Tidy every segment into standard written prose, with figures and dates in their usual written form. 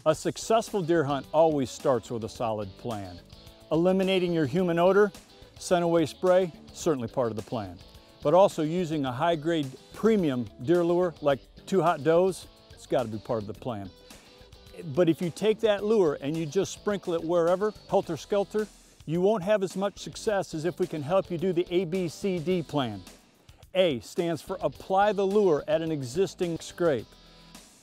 A successful deer hunt always starts with a solid plan. Eliminating your human odor, scent away spray, certainly part of the plan. But also using a high-grade premium deer lure like 2 Hot Does, it's got to be part of the plan. But if you take that lure and you just sprinkle it wherever, helter-skelter, you won't have as much success as if we can help you do the ABCD plan. A stands for apply the lure at an existing scrape.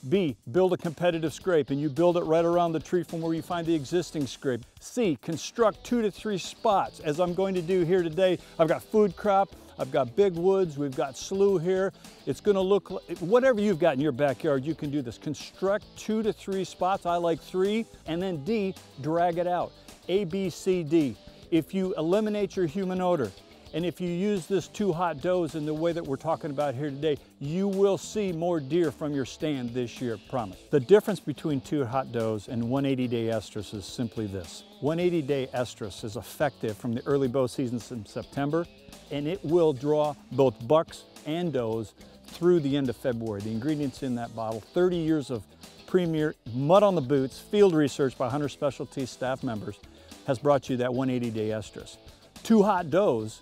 B, build a competitive scrape, and you build it right around the tree from where you find the existing scrape. C, construct 2 to 3 spots, as I'm going to do here today. I've got food crop, I've got big woods, we've got slough here. It's gonna look like, whatever you've got in your backyard, you can do this. Construct 2 to 3 spots, I like 3, and then D, drag it out. A, B, C, D. If you eliminate your human odor, and if you use this 2 Hot Does in the way that we're talking about here today, you will see more deer from your stand this year, promise. The difference between 2 Hot Does and 180-day estrus is simply this. 180-day estrus is effective from the early bow season in September, and it will draw both bucks and does through the end of February. The ingredients in that bottle, 30 years of premier mud on the boots, field research by Hunter Specialty staff members, has brought you that 180-day estrus. 2 Hot Does,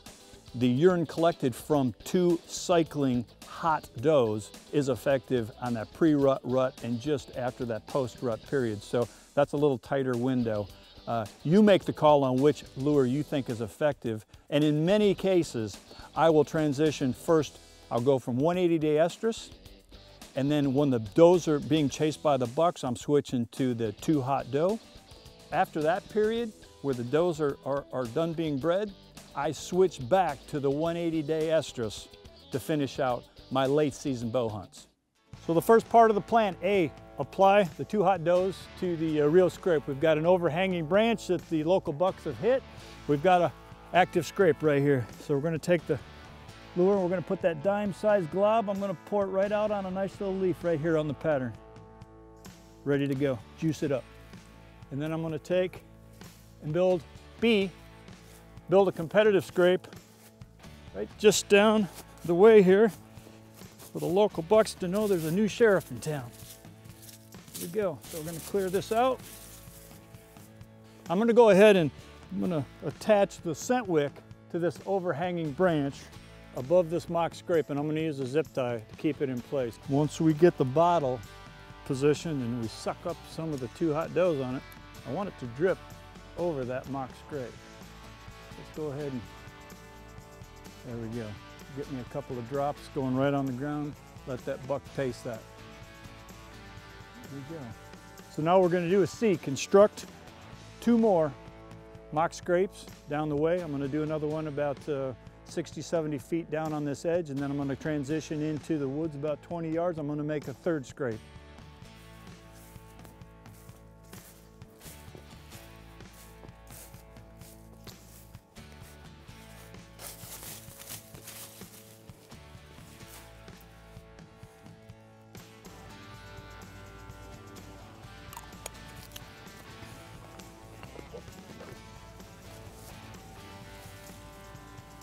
the urine collected from 2 cycling hot does, is effective on that pre-rut, rut, and just after that post-rut period. So that's a little tighter window. You make the call on which lure you think is effective. And in many cases, I will transition first. I'll go from 180-day estrus, and then when the does are being chased by the bucks, I'm switching to the 2 Hot Doe. After that period, where the does are done being bred, I switch back to the 180-day estrus to finish out my late season bow hunts. So the first part of the plan, A, apply the 2 Hot Does to the reel scrape. We've got an overhanging branch that the local bucks have hit. We've got an active scrape right here. So we're going to take the lure, we're going to put that dime-sized glob. I'm going to pour it right out on a nice little leaf right here on the pattern. Ready to go. Juice it up. And then I'm going to take and build B, build a competitive scrape right just down the way here for the local bucks to know there's a new sheriff in town. Here we go. So we're going to clear this out. I'm going to go ahead and I'm going to attach the scent wick to this overhanging branch above this mock scrape, and I'm going to use a zip tie to keep it in place. Once we get the bottle positioned and we suck up some of the 2 Hot Does on it, I want it to drip over that mock scrape. Let's go ahead and, there we go. Get me a couple of drops going right on the ground. Let that buck taste that. There we go. So now what we're going to do is C, construct 2 more mock scrapes down the way. I'm going to do another one about 60, 70 feet down on this edge, and then I'm going to transition into the woods about 20 yards. I'm going to make a 3rd scrape.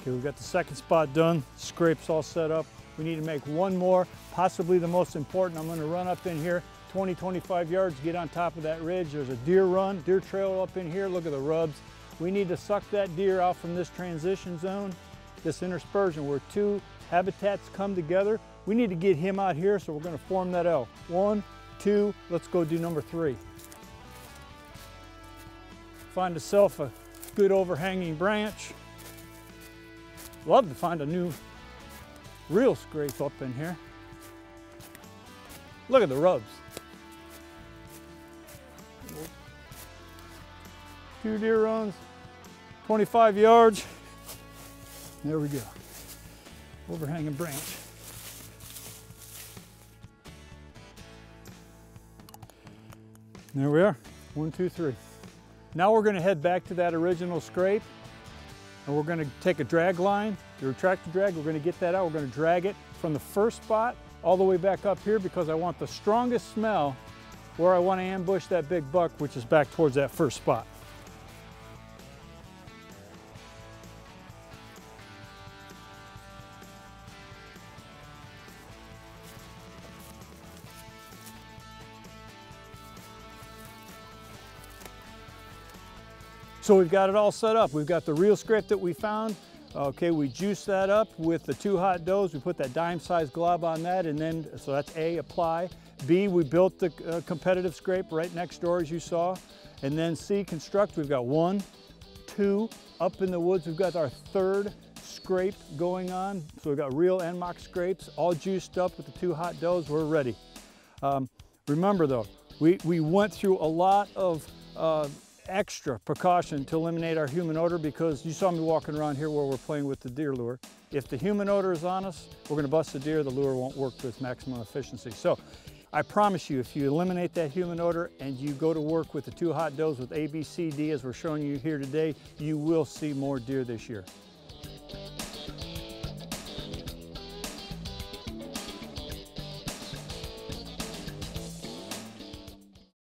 Okay, we've got the 2nd spot done, scrapes all set up. We need to make 1 more, possibly the most important. I'm going to run up in here 20, 25 yards, get on top of that ridge. There's a deer run, deer trail up in here. Look at the rubs. We need to suck that deer out from this transition zone, this interspersion where 2 habitats come together. We need to get him out here, so we're going to form that L. 1, 2, let's go do number 3. Find yourself a good overhanging branch. Love to find a new reel scrape up in here. Look at the rubs. 2 deer runs, 25 yards. There we go. Overhanging branch. There we are. 1, 2, 3. Now we're going to head back to that original scrape. And we're going to take a drag line, the retractor drag, we're going to get that out. We're going to drag it from the 1st spot all the way back up here because I want the strongest smell where I want to ambush that big buck, which is back towards that 1st spot. So we've got it all set up. We've got the reel scrape that we found. Okay, we juiced that up with the 2 hot doughs. We put that dime-sized glob on that, and then, so that's A, apply. B, we built the competitive scrape right next door, as you saw. And then C, construct. We've got 1, 2, up in the woods. We've got our 3rd scrape going on. So we've got real end mock scrapes, all juiced up with the 2 hot doughs. We're ready. Remember though, we went through a lot of extra precaution to eliminate our human odor, because you saw me walking around here where we're playing with the deer lure. If the human odor is on us, we're going to bust the deer. The lure won't work to its maximum efficiency. So I promise you, if you eliminate that human odor and you go to work with the 2 hot doughs with ABCD as we're showing you here today, you will see more deer this year.